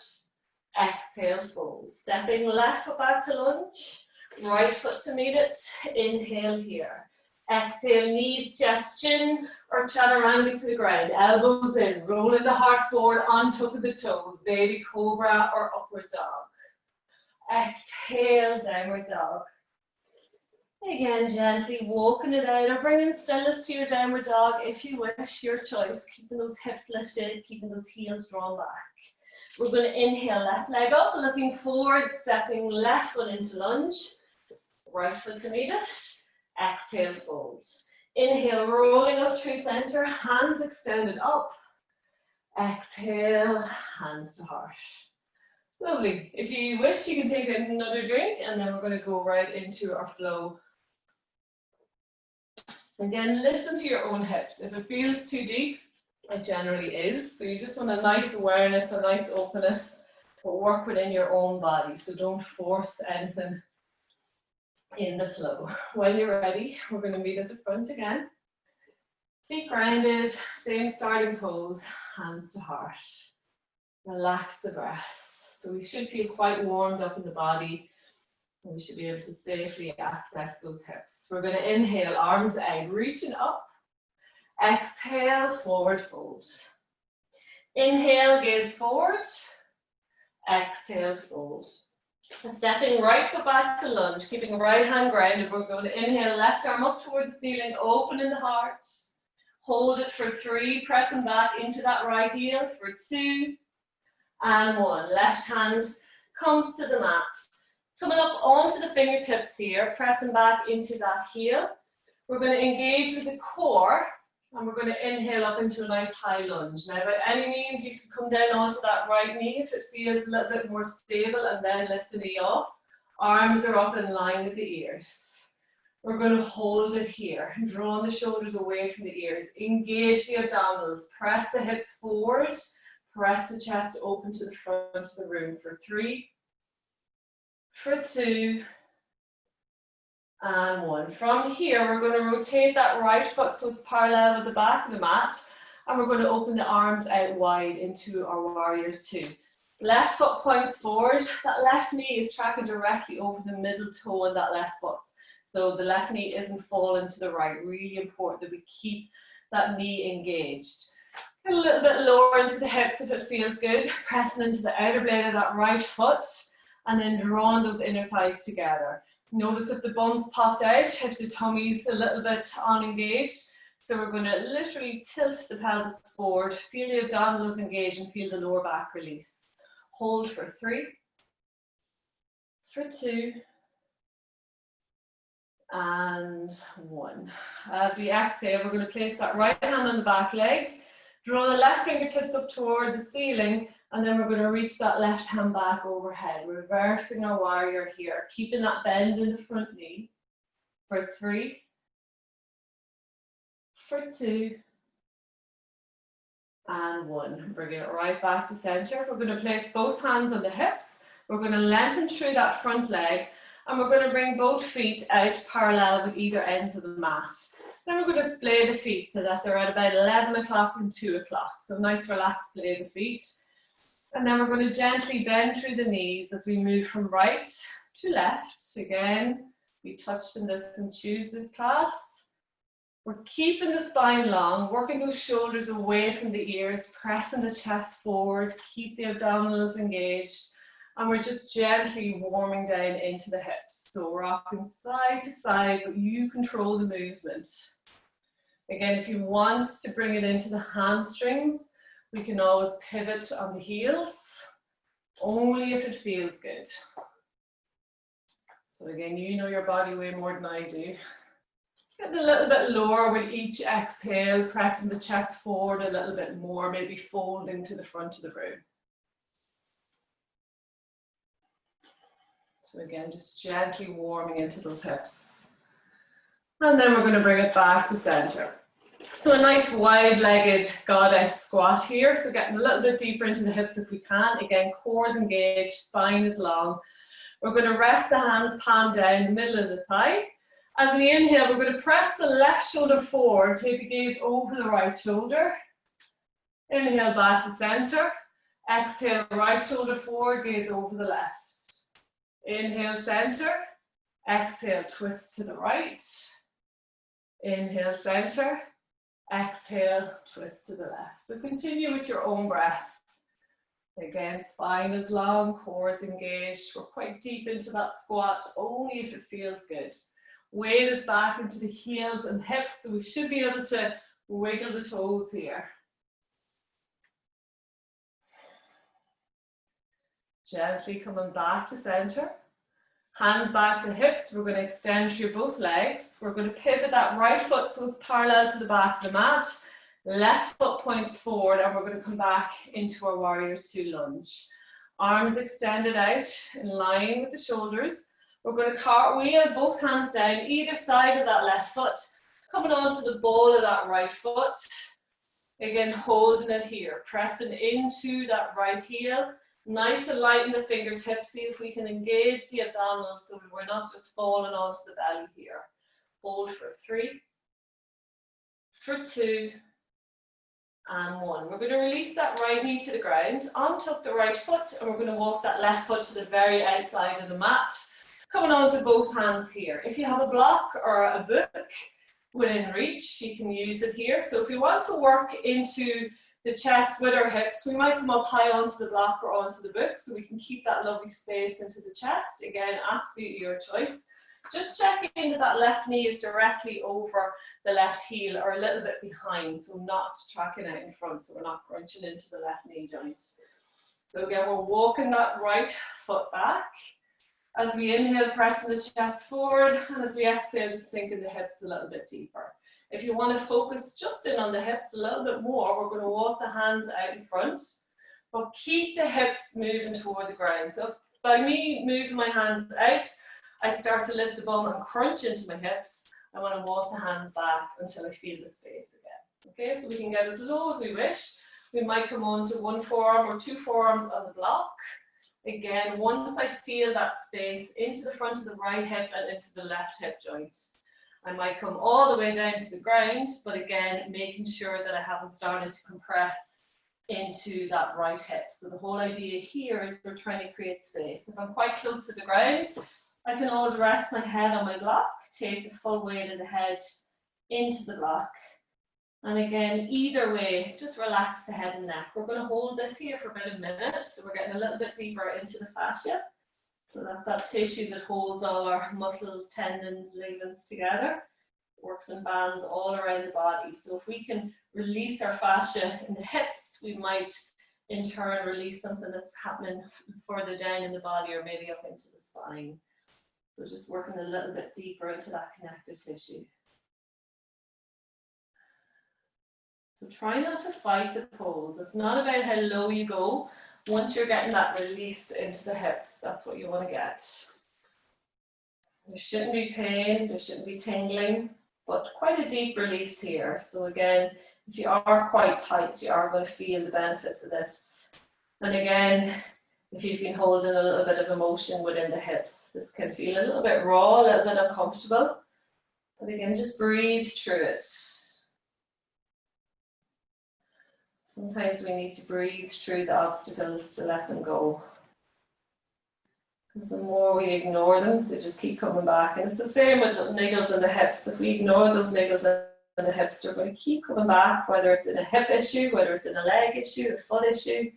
exhale, fold. Stepping left foot back to lunge, right foot to meet it, inhale here. Exhale, knees, chest, chin, or chaturanga to the ground. Elbows in, rolling the heart forward on top of the toes. Baby cobra or upward dog. Exhale, downward dog. Again, gently walking it out or bringing stillness to your downward dog if you wish, your choice. Keeping those hips lifted, keeping those heels drawn back. We're going to inhale, left leg up, looking forward, stepping left foot into lunge. Right foot to meet it. Exhale, fold. Inhale, rolling up through center, hands extended up. Exhale, hands to heart. Lovely. If you wish, you can take another drink and then we're going to go right into our flow. Again, listen to your own hips. If it feels too deep, it generally is. So you just want a nice awareness, a nice openness, but work within your own body. So don't force anything in the flow. When you're ready, we're going to meet at the front again. Feet grounded, same starting pose, hands to heart. Relax the breath. So we should feel quite warmed up in the body, and we should be able to safely access those hips. We're going to inhale, arms out, reaching up. Exhale, forward fold. Inhale, gaze forward. Exhale, fold. Stepping right foot back to lunge, keeping right hand grounded. We're going to inhale, left arm up toward the ceiling, opening the heart. Hold it for 3, pressing back into that right heel for 2 and 1. Left hand comes to the mat. Coming up onto the fingertips here, pressing back into that heel. We're going to engage with the core and we're going to inhale up into a nice high lunge. Now, by any means, you can come down onto that right knee if it feels a little bit more stable and then lift the knee off. Arms are up in line with the ears. We're going to hold it here, drawing the shoulders away from the ears. Engage the abdominals, press the hips forward, press the chest open to the front of the room for 3, for 2, and 1. From here, we're going to rotate that right foot so it's parallel with the back of the mat, and we're going to open the arms out wide into our warrior 2. Left foot points forward. That left knee is tracking directly over the middle toe of that left foot. So the left knee isn't falling to the right. Really important that we keep that knee engaged. A little bit lower into the hips if it feels good. Pressing into the outer blade of that right foot and then drawing those inner thighs together. Notice if the bums popped out, if the tummy's a little bit unengaged. So we're going to literally tilt the pelvis forward, feel the abdominals engage and feel the lower back release. Hold for 3, for 2, and 1. As we exhale, we're going to place that right hand on the back leg, draw the left fingertips up toward the ceiling, and then we're going to reach that left hand back overhead, reversing our warrior here, keeping that bend in the front knee for 3, for 2, and 1. Bring it right back to center. We're going to place both hands on the hips. We're going to lengthen through that front leg, and we're going to bring both feet out parallel with either ends of the mat. Then we're going to splay the feet so that they're at about 11 o'clock and 2 o'clock. So nice relaxed splay the feet. And then we're going to gently bend through the knees as we move from right to left. Again, we touched on this in Tuesday's class. We're keeping the spine long, working those shoulders away from the ears, pressing the chest forward, keep the abdominals engaged. And we're just gently warming down into the hips. So rocking side to side, but you control the movement. Again, if you want to bring it into the hamstrings, we can always pivot on the heels, only if it feels good. So again, you know your body way more than I do. Get a little bit lower with each exhale, pressing the chest forward a little bit more, maybe folding to the front of the room. So again, just gently warming into those hips. And then we're going to bring it back to center. So a nice wide-legged goddess squat here. So getting a little bit deeper into the hips if we can. Again, core is engaged, spine is long. We're going to rest the hands palm down, the middle of the thigh. As we inhale, we're going to press the left shoulder forward, take the gaze over the right shoulder. Inhale back to center. Exhale, right shoulder forward, gaze over the left. Inhale, center. Exhale, twist to the right. Inhale, center. Exhale, twist to the left. So continue with your own breath. Again, spine is long, core is engaged. We're quite deep into that squat, only if it feels good. Weight is back into the heels and hips, so we should be able to wiggle the toes here. Gently coming back to center. Hands back to hips. We're going to extend through both legs. We're going to pivot that right foot so it's parallel to the back of the mat. Left foot points forward, and we're going to come back into our warrior two lunge. Arms extended out in line with the shoulders. We're going to cartwheel both hands down either side of that left foot, coming onto the ball of that right foot. Again, holding it here, pressing into that right heel. Nice and light in the fingertips. See if we can engage the abdominals so we're not just falling onto the belly here. Hold for 3, for 2, and 1. We're going to release that right knee to the ground, untuck the right foot, and we're going to walk that left foot to the very outside of the mat. Coming onto both hands here. If you have a block or a book within reach, you can use it here. So if you want to work into the chest with our hips, we might come up high onto the block or onto the book so we can keep that lovely space into the chest. Again, absolutely your choice. Just checking that that left knee is directly over the left heel or a little bit behind, so not tracking out in front, so we're not crunching into the left knee joint. So again, we're walking that right foot back. As we inhale, pressing the chest forward, and as we exhale, just sinking the hips a little bit deeper. If you want to focus just in on the hips a little bit more, we're going to walk the hands out in front, but keep the hips moving toward the ground. So by me moving my hands out, I start to lift the bum and crunch into my hips. I want to walk the hands back until I feel the space again. Okay, so we can get as low as we wish. We might come on to one forearm or two forearms on the block. Again, once I feel that space into the front of the right hip and into the left hip joint. I might come all the way down to the ground, but again, making sure that I haven't started to compress into that right hip. So the whole idea here is we're trying to create space. If I'm quite close to the ground, I can always rest my head on my block, take the full weight of the head into the block. And again, either way, just relax the head and neck. We're going to hold this here for about a minute, so we're getting a little bit deeper into the fascia. So that's that tissue that holds all our muscles, tendons, ligaments together. Works in bands all around the body. So if we can release our fascia in the hips, we might in turn release something that's happening further down in the body or maybe up into the spine. So just working a little bit deeper into that connective tissue. So try not to fight the pose. It's not about how low you go. Once you're getting that release into the hips, that's what you want to get. There shouldn't be pain, there shouldn't be tingling, but quite a deep release here. So again, If you are quite tight, you are going to feel the benefits of this. And again, if you've been holding a little bit of emotion within the hips, this can feel a little bit raw, a little bit uncomfortable. But again, just breathe through it. Sometimes we need to breathe through the obstacles to let them go. Because the more we ignore them, they just keep coming back. And it's the same with little niggles in the hips. If we ignore those niggles in the hips, they're going to keep coming back, whether it's in a hip issue, whether it's in a leg issue, a foot issue.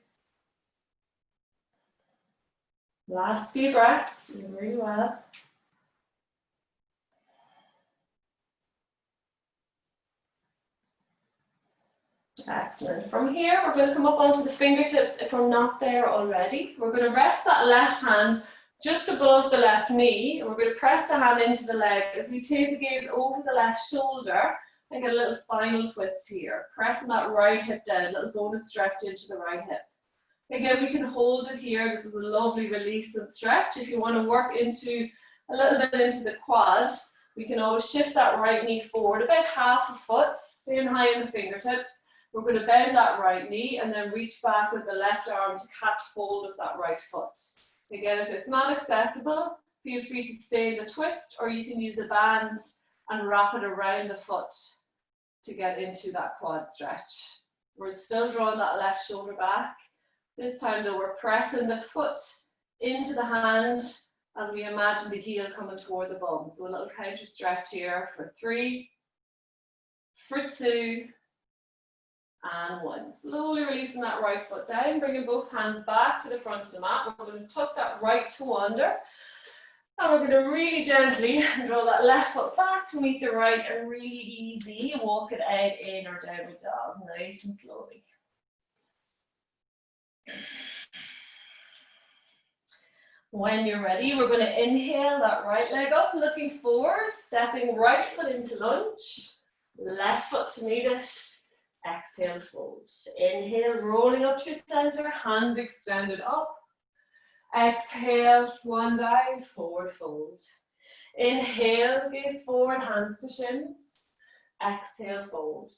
Last few breaths, you're doing really well. Excellent. From here, we're going to come up onto the fingertips if we're not there already. We're going to rest that left hand just above the left knee, and we're going to press the hand into the leg as we take the gaze over the left shoulder and get a little spinal twist here. Pressing that right hip down, a little bonus stretch into the right hip. Again, we can hold it here. This is a lovely release and stretch. If you want to work into a little bit into the quad, we can always shift that right knee forward about half a foot, staying high in the fingertips. We're going to bend that right knee and then reach back with the left arm to catch hold of that right foot. Again, if it's not accessible, feel free to stay in the twist, or you can use a band and wrap it around the foot to get into that quad stretch. We're still drawing that left shoulder back. This time though, we're pressing the foot into the hand as we imagine the heel coming toward the bum. So a little counter stretch here for 3, for 2, and 1. Slowly releasing that right foot down, bringing both hands back to the front of the mat. We're going to tuck that right toe under. And we're going to really gently draw that left foot back to meet the right, and really easy walk it out in or downward dog, nice and slowly. When you're ready, we're going to inhale that right leg up, looking forward, stepping right foot into lunge, left foot to meet it. Exhale, fold. Inhale, rolling up through center, hands extended up. Exhale, swan dive, forward fold. Inhale, gaze forward, hands to shins. Exhale, fold.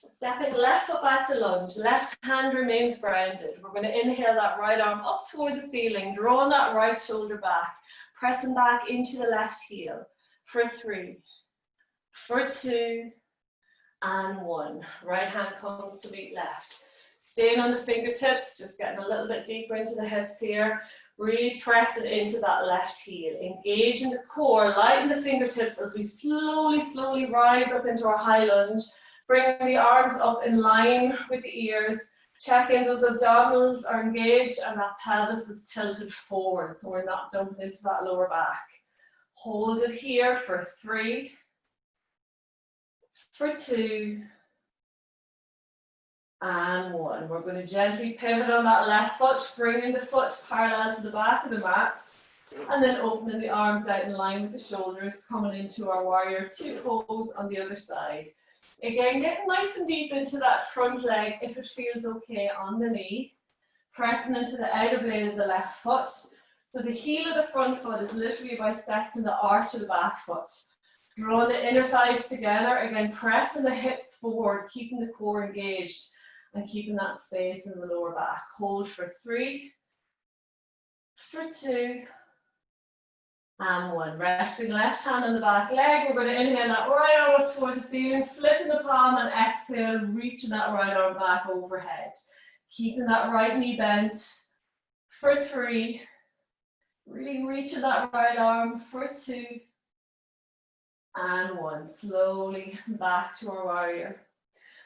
Stepping left foot back to lunge, left hand remains grounded. We're going to inhale that right arm up toward the ceiling, drawing that right shoulder back, pressing back into the left heel. For 3, for 2, and 1. Right hand comes to meet left. Staying on the fingertips, just getting a little bit deeper into the hips here. Really press it into that left heel. Engage in the core, lighten the fingertips as we slowly rise up into our high lunge. Bringing the arms up in line with the ears. Check in those abdominals are engaged and that pelvis is tilted forward, so we're not dumping into that lower back. Hold it here for 3, for 2, and 1. We're going to gently pivot on that left foot, bringing the foot parallel to the back of the mat, and then opening the arms out in line with the shoulders, coming into our warrior 2 pose on the other side. Again, getting nice and deep into that front leg if it feels okay on the knee, pressing into the outer blade of the left foot. So the heel of the front foot is literally bisecting the arch of the back foot. Draw the inner thighs together, again pressing the hips forward, keeping the core engaged and keeping that space in the lower back. Hold for 3, for 2, and 1. Resting left hand on the back leg. We're going to inhale that right arm up toward the ceiling, flipping the palm, and exhale, reaching that right arm back overhead. Keeping that right knee bent for 3. Really reaching that right arm for 2. And 1. Slowly back to our warrior.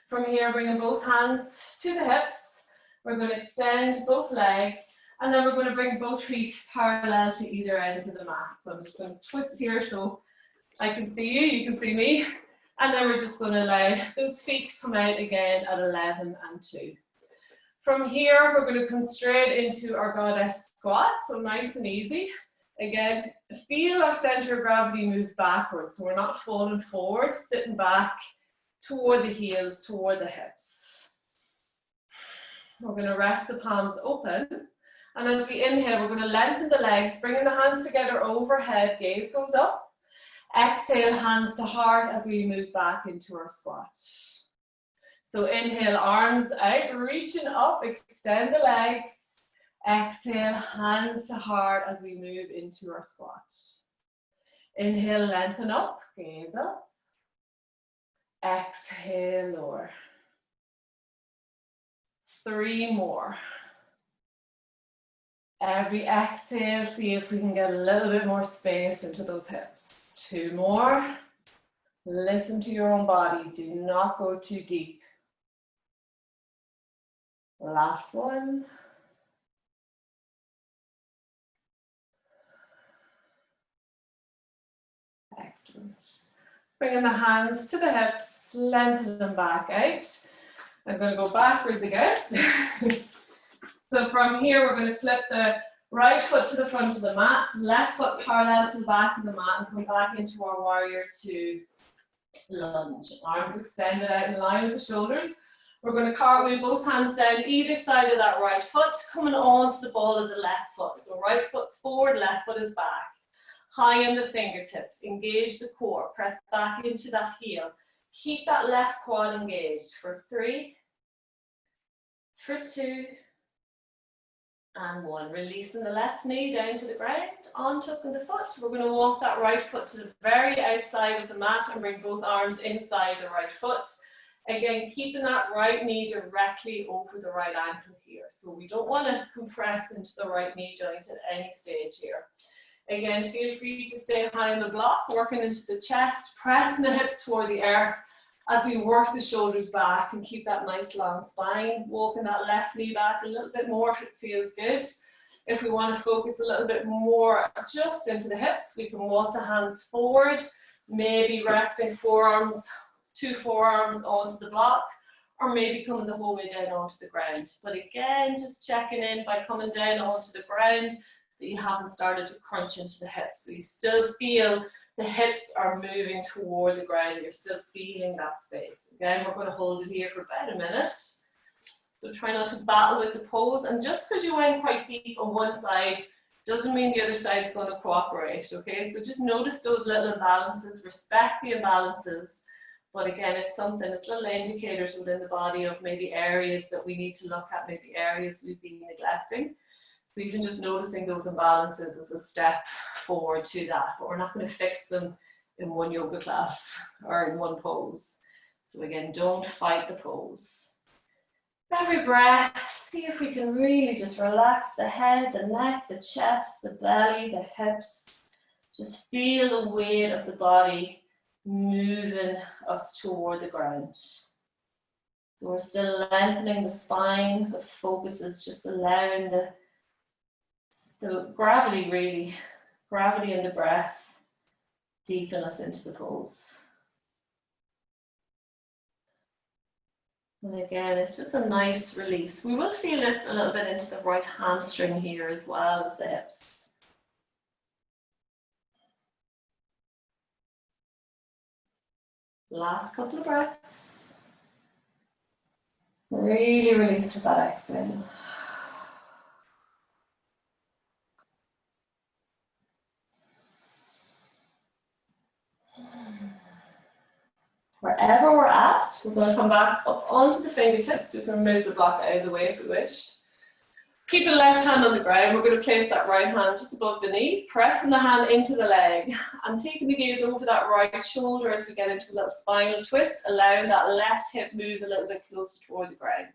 From here, bringing both hands to the hips. We're going to extend both legs, and then we're going to bring both feet parallel to either ends of the mat. So I'm just going to twist here so I can see you, you can see me. And then we're just going to allow those feet to come out again at 11 and 2. From here, we're going to come straight into our goddess squat, so nice and easy. Again, feel our center of gravity move backwards, so we're not falling forward, sitting back toward the heels, toward the hips. We're going to rest the palms open, and as we inhale, we're going to lengthen the legs, bringing the hands together overhead, gaze goes up. Exhale, hands to heart as we move back into our squat. So inhale, arms out, reaching up, extend the legs. Exhale, hands to heart as we move into our squat. Inhale, lengthen up, gaze up. Exhale, lower. 3 more. Every exhale, see if we can get a little bit more space into those hips. 2 more. Listen to your own body. Do not go too deep. Last one. Excellent. Bringing the hands to the hips, lengthen them back out. I'm going to go backwards again. So from here, we're going to flip the right foot to the front of the mat, left foot parallel to the back of the mat, and come back into our warrior two lunge. Arms extended out in line with the shoulders. We're going to cartwheel both hands down either side of that right foot, coming onto the ball of the left foot. So right foot's forward, left foot is back. High in the fingertips, engage the core, press back into that heel. Keep that left quad engaged for 3, for 2, and 1. Releasing the left knee down to the ground, on tucking the foot. We're going to walk that right foot to the very outside of the mat and bring both arms inside the right foot. Again, keeping that right knee directly over the right ankle here. So we don't want to compress into the right knee joint at any stage here. Again, feel free to stay high on the block, working into the chest, pressing the hips toward the earth as we work the shoulders back and keep that nice long spine. Walking that left knee back a little bit more if it feels good. If we want to focus a little bit more just into the hips, we can walk the hands forward, maybe resting forearms, 2 forearms onto the block, or maybe coming the whole way down onto the ground. But again, just checking in by coming down onto the ground that you haven't started to crunch into the hips. So you still feel the hips are moving toward the ground. You're still feeling that space. Again, we're going to hold it here for about a minute. So try not to battle with the pose. And just because you went quite deep on one side doesn't mean the other side's going to cooperate, okay? So just notice those little imbalances, respect the imbalances. But again, it's something, it's little indicators within the body of maybe areas that we need to look at, maybe areas we've been neglecting. So even just noticing those imbalances is a step forward to that, but we're not going to fix them in one yoga class or in one pose. So again, don't fight the pose. Every breath, see if we can really just relax the head, the neck, the chest, the belly, the hips. Just feel the weight of the body moving us toward the ground. So we're still lengthening the spine, but focus is just allowing the gravity, really, gravity in the breath, deepen us into the pose. And again, it's just a nice release. We will feel this a little bit into the right hamstring here as well as the hips. Last couple of breaths. Really release with that exhale. Wherever we're at, we're going to come back up onto the fingertips. We can move the block out of the way if we wish. Keep the left hand on the ground. We're going to place that right hand just above the knee, pressing the hand into the leg and taking the gaze over that right shoulder as we get into a little spinal twist, allowing that left hip move a little bit closer toward the ground.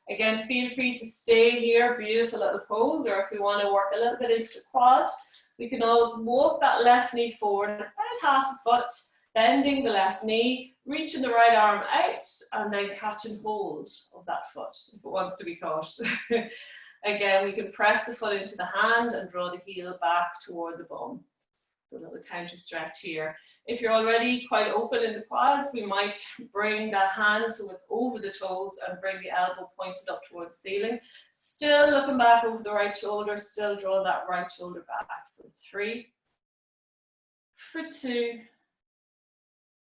Again, feel free to stay here, beautiful little pose, or if we want to work a little bit into the quad, we can always walk that left knee forward about half a foot, bending the left knee, reaching the right arm out, and then catch and hold of that foot if it wants to be caught. Again, we can press the foot into the hand and draw the heel back toward the bum. So a little counter stretch here. If you're already quite open in the quads, we might bring that hand so it's over the toes and bring the elbow pointed up toward the ceiling. Still looking back over the right shoulder, still draw that right shoulder back for 3, for 2,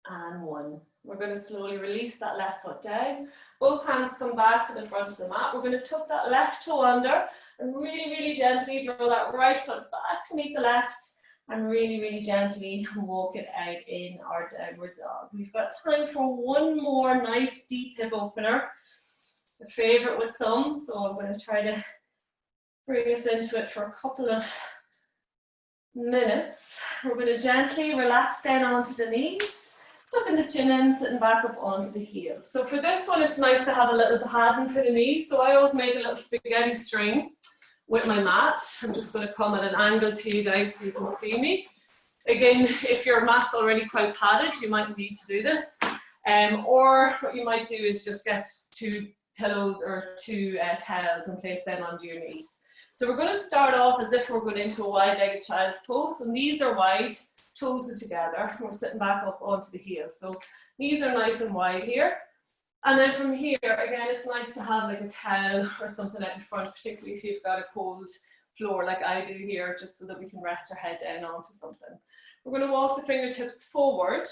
and 1. We're going to slowly release that left foot down. Both hands come back to the front of the mat. We're going to tuck that left toe under and really, really gently draw that right foot back to meet the left. and really, really gently walk it out in our downward dog. We've got time for one more nice deep hip opener, a favorite with some, so I'm going to try to bring us into it for a couple of minutes. We're going to gently relax down onto the knees, tucking the chin in, sitting back up onto the heels. So for this one, it's nice to have a little padding for the knees, so I always make a little spaghetti string with my mat. I'm just going to come at an angle to you guys so you can see me. Again, if your mat's already quite padded, you might need to do this. Or what you might do is just get 2 pillows or 2 towels and place them under your knees. So we're going to start off as if we're going into a wide-legged child's pose. So knees are wide, toes are together. We're sitting back up onto the heels. So knees are nice and wide here. And then from here, again, it's nice to have like a towel or something out in front, particularly if you've got a cold floor like I do here, just so that we can rest our head down onto something. We're going to walk the fingertips forward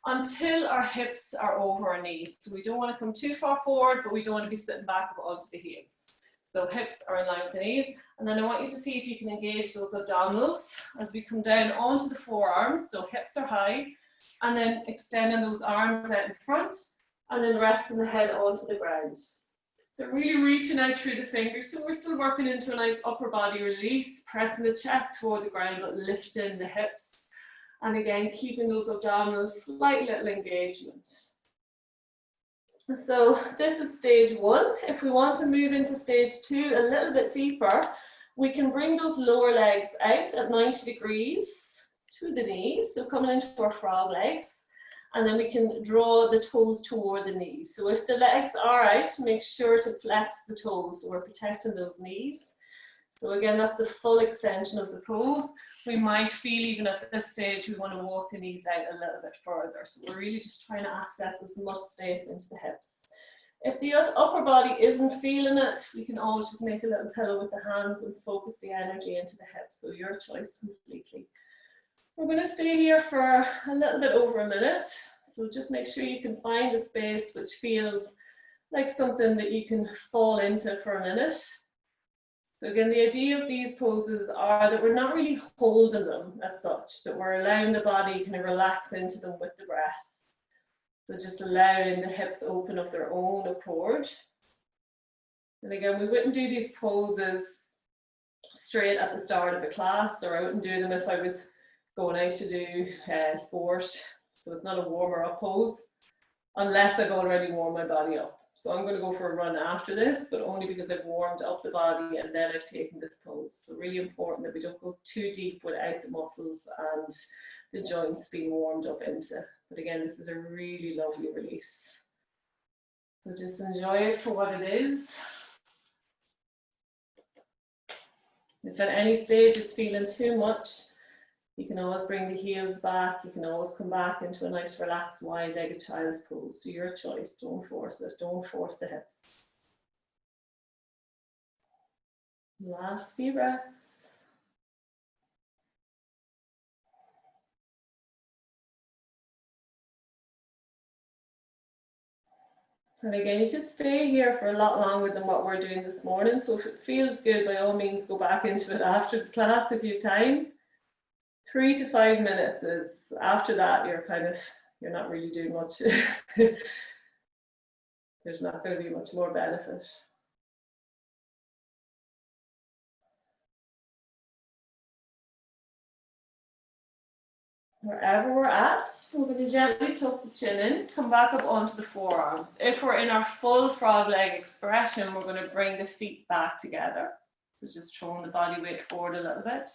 until our hips are over our knees. So we don't want to come too far forward, but we don't want to be sitting back up onto the heels. So hips are in line with the knees. And then I want you to see if you can engage those abdominals as we come down onto the forearms. So hips are high, and then extending those arms out in front, and then resting the head onto the ground. So really reaching out through the fingers. So we're still working into a nice upper body release, pressing the chest toward the ground, but lifting the hips. And again, keeping those abdominals, slight little engagement. So this is stage 1. If we want to move into stage 2 a little bit deeper, we can bring those lower legs out at 90 degrees to the knees. So coming into our frog legs. And then we can draw the toes toward the knees. So if the legs are out, make sure to flex the toes so we're protecting those knees. So again, that's the full extension of the pose. We might feel even at this stage, we want to walk the knees out a little bit further. So we're really just trying to access as much space into the hips. If the upper body isn't feeling it, we can always just make a little pillow with the hands and focus the energy into the hips. So your choice completely. We're going to stay here for a little bit over a minute. So just make sure you can find a space which feels like something that you can fall into for a minute. So again, the idea of these poses are that we're not really holding them as such, that we're allowing the body kind of relax into them with the breath. So just allowing the hips open of their own accord. And again, we wouldn't do these poses straight at the start of a class, or I wouldn't do them if I was going out to do sport. So it's not a warmer up pose, unless I've already warmed my body up. So I'm going to go for a run after this, but only because I've warmed up the body and then I've taken this pose. So really important that we don't go too deep without the muscles and the joints being warmed up into. But again, this is a really lovely release. So just enjoy it for what it is. If at any stage it's feeling too much, you can always bring the heels back. You can always come back into a nice relaxed wide-legged child's pose. So your choice, don't force it. Don't force the hips. Last few breaths. And again, you could stay here for a lot longer than what we're doing this morning. So if it feels good, by all means, go back into it after the class if you have time. 3 to 5 minutes is, after that, you're not really doing much. There's not going to be much more benefit. Wherever we're at, we're going to gently tuck the chin in, come back up onto the forearms. If we're in our full frog leg expression, we're going to bring the feet back together. So just throwing the body weight forward a little bit.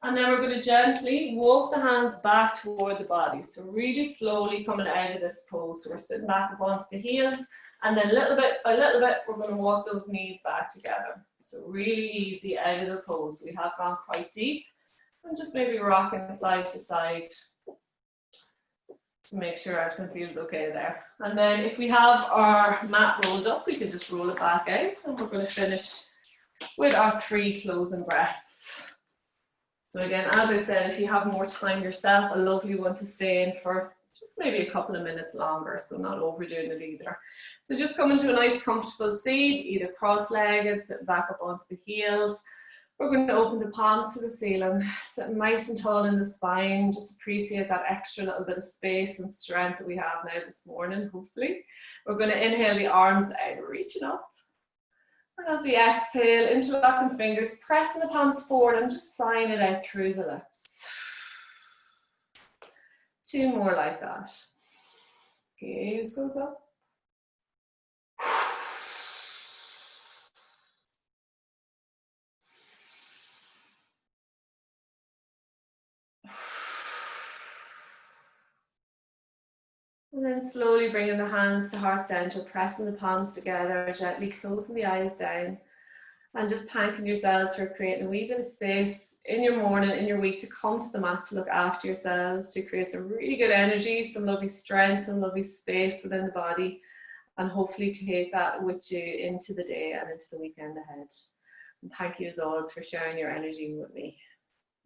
And then we're going to gently walk the hands back toward the body. So really slowly coming out of this pose. So we're sitting back up onto the heels. And then little bit by little bit, we're going to walk those knees back together. So really easy out of the pose. We have gone quite deep. And just maybe rocking side to side to make sure everything feels okay there. And then if we have our mat rolled up, we can just roll it back out. And we're going to finish with our 3 closing breaths. So again, as I said, if you have more time yourself, a lovely one to stay in for just maybe a couple of minutes longer, so not overdoing it either. So just come into a nice comfortable seat, either cross-legged, sit back up onto the heels, We're going to open the palms to the ceiling, sit nice and tall in the spine. Just appreciate that extra little bit of space and strength that we have now this morning, hopefully. We're going to inhale the arms out, reaching up. And as we exhale, interlocking fingers, pressing the palms forward and just sighing it out through the lips. 2 more like that. Gaze goes up. And then slowly bringing the hands to heart center, pressing the palms together, gently closing the eyes down, and just thanking yourselves for creating a wee bit of space in your morning, in your week, to come to the mat, to look after yourselves, to create some really good energy, some lovely strength, some lovely space within the body, and hopefully take that with you into the day and into the weekend ahead. And thank you as always for sharing your energy with me.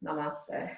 Namaste.